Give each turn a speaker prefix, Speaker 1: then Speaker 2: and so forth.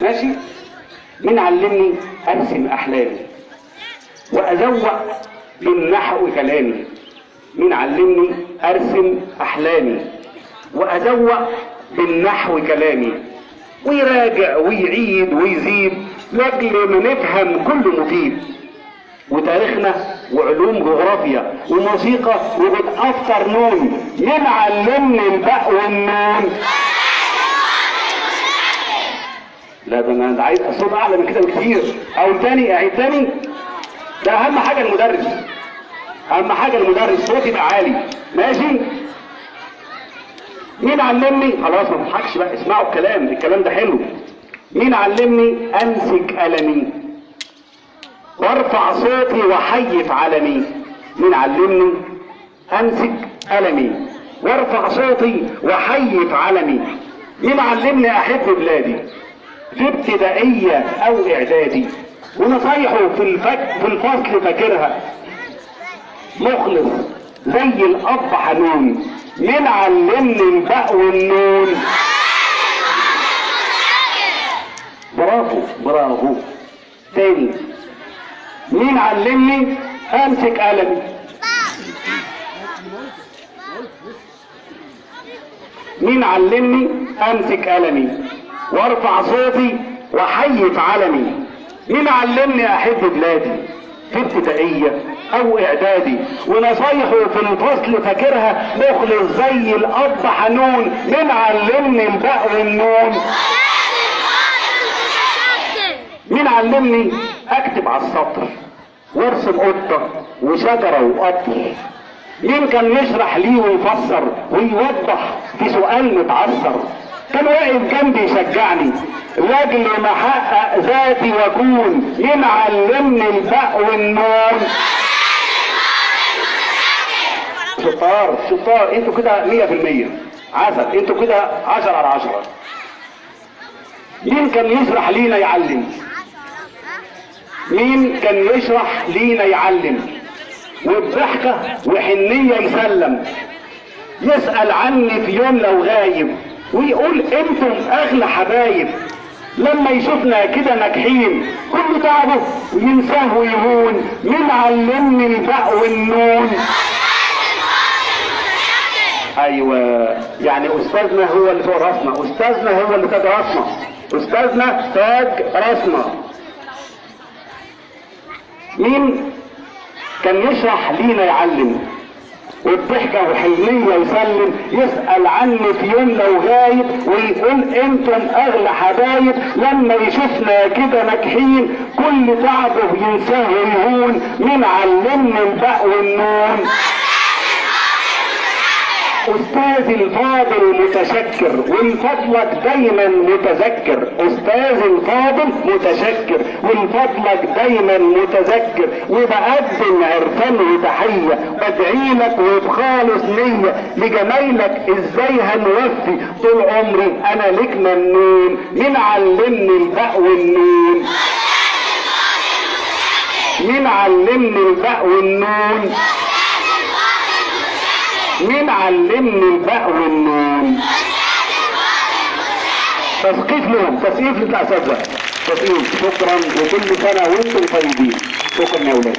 Speaker 1: ماشي. مين علمني ارسم احلامي وازوق بالنحو كلامي؟ مين علمني ارسم احلامي وازوق بالنحو كلامي؟ ويراجع ويعيد ويزيد لاجل ما نفهم كل مفيد. وتاريخنا وعلوم جغرافيا وموسيقى وبتأثر نون. مين علمني الباء والنون؟ لا ده انا عايز الصوت اعلى من كده بكتير. اقول تاني، اعيد تاني. ده اهم حاجه المدرس، اهم حاجه المدرس صوت يبقى عالي. ماشي. مين علمني؟ خلاص ما تضحكش بقى، اسمعوا الكلام ده حلو. مين علمني امسك قلمي وارفع صوتي واحيف علمي؟ مين علمني امسك قلمي وارفع صوتي واحيف علمي؟ مين علمني احب بلادي في ابتدائيه او اعدادي ونصايحه في الفصل فاكرها مخلص زي الاب حنون؟ مين علمني الباء والنون؟ برافو برافو. تاني، مين علمني امسك قلمي؟ مين علمني امسك قلمي وارفع صوتي واحيف علمي؟ مين علمني احب بلادي في ابتدائيه او اعدادي ونصايحه في الفصل فاكرها مخلص زي الاب حنون؟ مين علمني الباء والنون؟ مين علمني اكتب على السطر وارسم قطه وشجره وقطر؟ مين كان يشرح لي ويفسر ويوضح في سؤال متعثر؟ كان واقف جنبي يشجعني لاجل ما احقق ذاتي واكون. مين علمني الباء والنون؟ شطار شطار، انتوا كده 100% عسل، انتوا كده 10/10. مين كان يشرح لينا يعلم؟ مين كان يشرح لينا يعلم وبضحكة وحنية يسلم؟ يسأل عني في يوم لو غايب ويقول انتم اغلى حبايب. لما يشوفنا كده ناجحين كل تعبه ينساه ويهون. مين علمني الباء والنون؟ ايوه، يعني استاذنا هو اللي فوق راسنا، استاذنا هو اللي تاج راسنا، استاذنا تاج راسنا. مين كان يشرح لينا يعلم والضحكة وحلمية يسلم؟ يسأل عني في يوم لو غايب ويقول انتم اغلى حبايب. لما يشوفنا كده ناجحين كل تعبه ينساه ويهون. مين علمني الباء والنون؟ استاذي الفاضل متشكر ومن دايما متذكر. استاذي الفاضل متشكر ومن دايما متذكر. وبقدم عرفان وتحيه بدعي لك وبخالص نيه لجمايلك ازاي هنوفي طول عمري انا لك ممنون. مين علمني الباء والنون؟ مين علمني الباء والنون؟ مين علمني الباء والنون؟ تسقيف لهم، تسقيف للاساتذه، تسقيف. شكرا وكل سنه وانتم طيبين. شكرا يا اولاد.